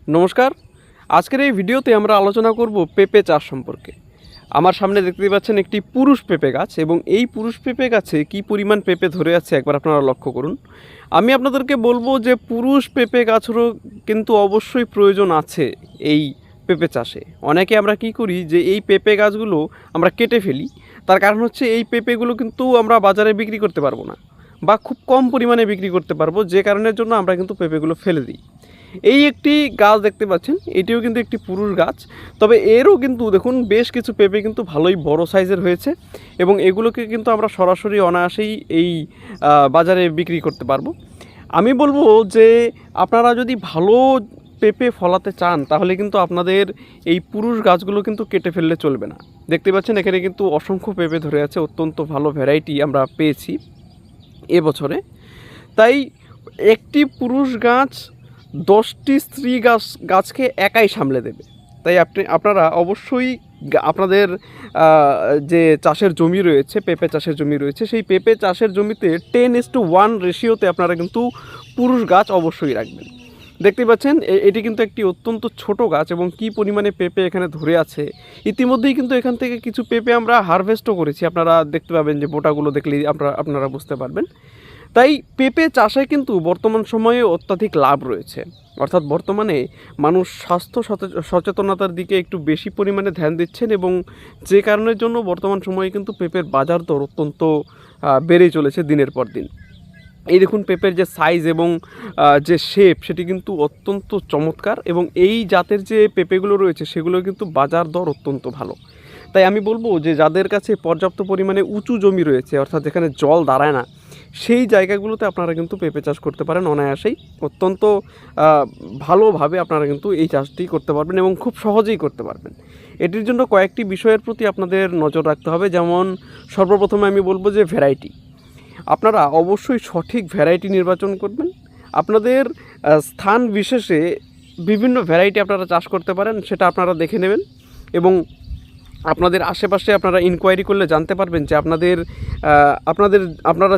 নমস্কার। আজকের এই ভিডিওতে আমরা আলোচনা করব পেঁপে চাষ সম্পর্কে। আমার সামনে দেখতে পাচ্ছেন একটি পুরুষ পেঁপে গাছ এবং এই পুরুষ পেঁপে গাছে কী পরিমাণ পেঁপে ধরে আছে একবার আপনারা লক্ষ্য করুন। আমি আপনাদেরকে বলবো যে পুরুষ পেঁপে গাছেরও কিন্তু অবশ্যই প্রয়োজন আছে এই পেঁপে চাষে। অনেকে আমরা কি করি যে এই পেঁপে গাছগুলো আমরা কেটে ফেলি, তার কারণ হচ্ছে এই পেঁপেগুলো কিন্তু আমরা বাজারে বিক্রি করতে পারবো না বা খুব কম পরিমাণে বিক্রি করতে পারবো, যে কারণের জন্য আমরা কিন্তু পেঁপেগুলো ফেলে দিই। এই একটি গাছ দেখতে পাচ্ছেন, এটিও কিন্তু একটি পুরুষ গাছ, তবে এরও কিন্তু দেখুন বেশ কিছু পেঁপে কিন্তু ভালোই বড় সাইজের হয়েছে এবং এগুলোকে কিন্তু আমরা সরাসরি অনায়াসেই এই বাজারে বিক্রি করতে পারবো। আমি বলবো যে আপনারা যদি ভালো পেঁপে ফলাতে চান তাহলে কিন্তু আপনাদের এই পুরুষ গাছগুলো কিন্তু কেটে ফেললে চলবে না। দেখতে পাচ্ছেন এখানে কিন্তু অসংখ্য পেঁপে ধরে আছে, অত্যন্ত ভালো ভ্যারাইটি আমরা পেয়েছি এবছরে। তাই একটি পুরুষ গাছ 10টি স্ত্রী গাছকে একাই সামলে দেবে। তাই আপনারা অবশ্যই আপনাদের যে চাষের জমি রয়েছে, পেঁপে চাষের জমি রয়েছে, সেই পেঁপে চাষের জমিতে 10:1 রেশিওতে আপনারা কিন্তু পুরুষ গাছ অবশ্যই রাখবেন। দেখতে পাচ্ছেন এটি কিন্তু একটি অত্যন্ত ছোট গাছ এবং কী পরিমাণে পেঁপে এখানে ধরে আছে। ইতিমধ্যেই কিন্তু এখান থেকে কিছু পেঁপে আমরা হারভেস্টও করেছি, আপনারা দেখতে পাবেন যে বোটাগুলো দেখলেই আপনারা বুঝতে পারবেন। তাই পেঁপে চাষে কিন্তু বর্তমান সময়ে অত্যাধিক লাভ রয়েছে, অর্থাৎ বর্তমানে মানুষ স্বাস্থ্য সচেতনতার দিকে একটু বেশি পরিমাণে ধ্যান দিচ্ছেন এবং যে কারণের জন্য বর্তমান সময়ে কিন্তু পেঁপের বাজার দর অত্যন্ত বেড়েই চলেছে দিনের পর দিন। এই দেখুন পেঁপের যে সাইজ এবং যে শেপ সেটি কিন্তু অত্যন্ত চমৎকার এবং এই জাতের যে পেঁপেগুলো রয়েছে সেগুলো কিন্তু বাজার দর অত্যন্ত ভালো। তাই আমি বলবো যে যাদের কাছে পর্যাপ্ত পরিমাণে উঁচু জমি রয়েছে, অর্থাৎ যেখানে জল দাঁড়ায় না, সেই জায়গাগুলোতে আপনারা কিন্তু পেঁপে চাষ করতে পারেন অনায়াসেই। অত্যন্ত ভালোভাবে আপনারা কিন্তু এই চাষটি করতে পারবেন এবং খুব সহজেই করতে পারবেন। এটির জন্য কয়েকটি বিষয়ের প্রতি আপনাদের নজর রাখতে হবে। যেমন সর্বপ্রথমে আমি বলবো যে ভ্যারাইটি, আপনারা অবশ্যই সঠিক ভ্যারাইটি নির্বাচন করবেন। আপনাদের স্থান বিশেষে বিভিন্ন ভ্যারাইটি আপনারা চাষ করতে পারেন, সেটা আপনারা দেখে নেবেন এবং আপনাদের আশেপাশে আপনারা ইনকোয়ারি করলে জানতে পারবেন যে আপনারা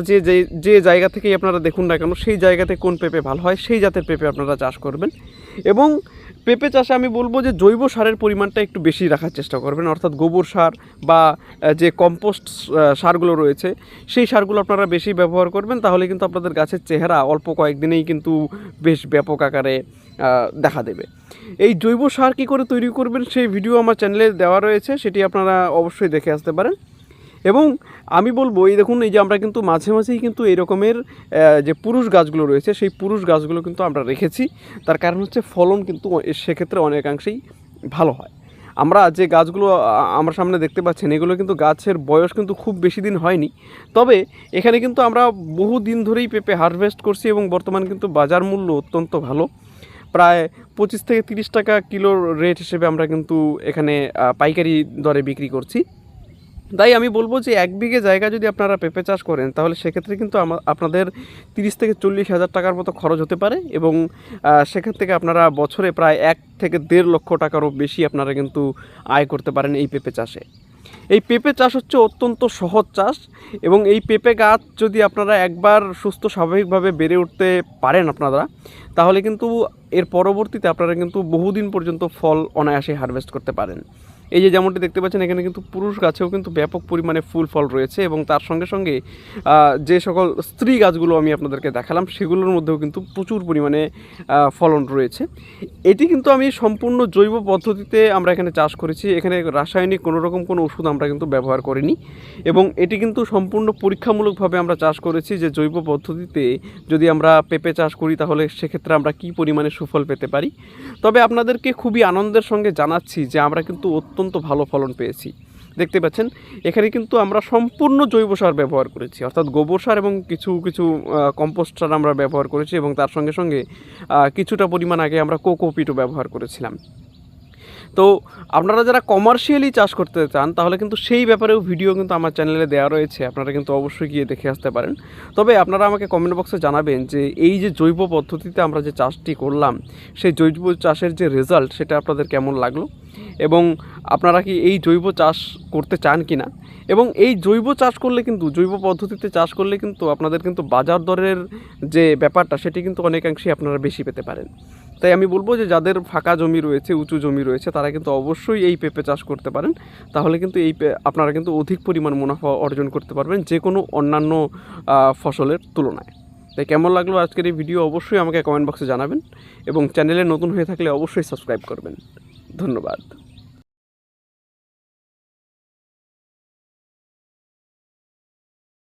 যে জায়গা থেকেই আপনারা দেখুন না কেন সেই জায়গাতে কোন পেঁপে ভালো হয়, সেই জাতের পেঁপে আপনারা চাষ করবেন। এবং পেঁপে চাষে আমি বলবো যে জৈব সারের পরিমাণটা একটু বেশি রাখার চেষ্টা করবেন, অর্থাৎ গোবর সার বা যে কম্পোস্ট সারগুলো রয়েছে সেই সারগুলো আপনারা বেশি ব্যবহার করবেন, তাহলে কিন্তু আপনাদের গাছের চেহারা অল্প কয়েকদিনেই কিন্তু বেশ ব্যাপক আকারে দেখা দেবে। এই জৈব সার কী করে তৈরি করবেন সেই ভিডিও আমার চ্যানেলে দেওয়া রয়েছে, সেটি আপনারা অবশ্যই দেখে আসতে পারেন। এবং আমি বলবো এই দেখুন, এই যে আমরা কিন্তু মাঝে মাঝেই কিন্তু এই রকমের যে পুরুষ গাছগুলো রয়েছে সেই পুরুষ গাছগুলো কিন্তু আমরা রেখেছি, তার কারণ হচ্ছে ফলন কিন্তু সেক্ষেত্রে অনেকাংশেই ভালো হয়। আমরা যে গাছগুলো আমার সামনে দেখতে পাচ্ছেন এগুলো কিন্তু গাছের বয়স কিন্তু খুব বেশি দিন হয়নি, তবে এখানে কিন্তু আমরা বহু দিন ধরেই পেঁপে হারভেস্ট করছি এবং বর্তমান কিন্তু বাজার মূল্য অত্যন্ত ভালো, প্রায় 25 থেকে 30 টাকা কিলো রেট হিসেবে আমরা কিন্তু এখানে পাইকারি দরে বিক্রি করছি। তাই আমি বলবো যে 1 বিঘে জায়গা যদি আপনারা পেঁপে চাষ করেন তাহলে সেক্ষেত্রে কিন্তু আপনাদের 30 থেকে 40 হাজার টাকার মতো খরচ হতে পারে এবং সেখান থেকে আপনারা বছরে প্রায় 1 থেকে 1.5 লক্ষ টাকারও বেশি আপনারা কিন্তু আয় করতে পারেন এই পেঁপে চাষে। এই পেঁপে চাষ হচ্ছে অত্যন্ত সহজ চাষ এবং এই পেঁপে গাছ যদি আপনারা একবার সুস্থ স্বাভাবিকভাবে বেড়ে উঠতে পারেন আপনারা, তাহলে কিন্তু এর পরবর্তীতে আপনারা কিন্তু বহুদিন পর্যন্ত ফল অনায়াসে হারভেস্ট করতে পারেন। এই যে যেমনটি দেখতে পাচ্ছেন এখানে কিন্তু পুরুষ গাছেও কিন্তু ব্যাপক পরিমাণে ফুল ফল রয়েছে এবং তার সঙ্গে সঙ্গে যে সকল স্ত্রী গাছগুলো আমি আপনাদেরকে দেখালাম সেগুলোর মধ্যেও কিন্তু প্রচুর পরিমাণে ফলন রয়েছে। এটি কিন্তু আমি সম্পূর্ণ জৈব পদ্ধতিতে আমরা এখানে চাষ করেছি, এখানে রাসায়নিক কোনো ওষুধ আমরা কিন্তু ব্যবহার করিনি এবং এটি কিন্তু সম্পূর্ণ পরীক্ষামূলকভাবে আমরা চাষ করেছি যে জৈব পদ্ধতিতে যদি আমরা পেঁপে চাষ করি তাহলে সেক্ষেত্রে আমরা কী পরিমাণে সুফল পেতে পারি। তবে আপনাদেরকে খুবই আনন্দের সঙ্গে জানাচ্ছি যে আমরা কিন্তু অত্যন্ত ভালো ফলন পেয়েছি। দেখতে পাচ্ছেন এখানে কিন্তু আমরা সম্পূর্ণ জৈব সার ব্যবহার করেছি, অর্থাৎ গোবর সার এবং কিছু কম্পোস্ট সার আমরা ব্যবহার করেছি এবং তার সঙ্গে সঙ্গে কিছুটা পরিমাণ আগে আমরা কোকোপিটও ব্যবহার করেছিলাম। তো আপনারা যারা কমার্শিয়ালি চাষ করতে চান তাহলে কিন্তু সেই ব্যাপারেও ভিডিও কিন্তু আমার চ্যানেলে দেওয়া রয়েছে, আপনারা কিন্তু অবশ্যই গিয়ে দেখে আসতে পারেন। তবে আপনারা আমাকে কমেন্ট বক্সে জানাবেন যে এই যে জৈব পদ্ধতিতে আমরা যে চাষটি করলাম সেই জৈব চাষের যে রেজাল্ট সেটা আপনাদের কেমন লাগলো এবং আপনারা কি এই জৈব চাষ করতে চান কি না। এবং এই জৈব চাষ করলে কিন্তু জৈব পদ্ধতিতে চাষ করলে কিন্তু আপনাদের কিন্তু বাজার দরের যে ব্যাপারটা সেটি কিন্তু অনেকাংশেই আপনারা বেশি পেতে পারেন। তাই আমি বলবো যে যাদের ফাঁকা জমি রয়েছে, উঁচু জমি রয়েছে, তারা কিন্তু অবশ্যই এই পেঁপে চাষ করতে পারেন। তাহলে কিন্তু আপনারা কিন্তু অধিক পরিমাণ মুনাফা অর্জন করতে পারবেন যে কোনো অন্যান্য ফসলের তুলনায়। তাই কেমন লাগলো আজকের এই ভিডিও অবশ্যই আমাকে কমেন্ট বক্সে জানাবেন এবং চ্যানেলে নতুন হয়ে থাকলে অবশ্যই সাবস্ক্রাইব করবেন। ধন্যবাদ।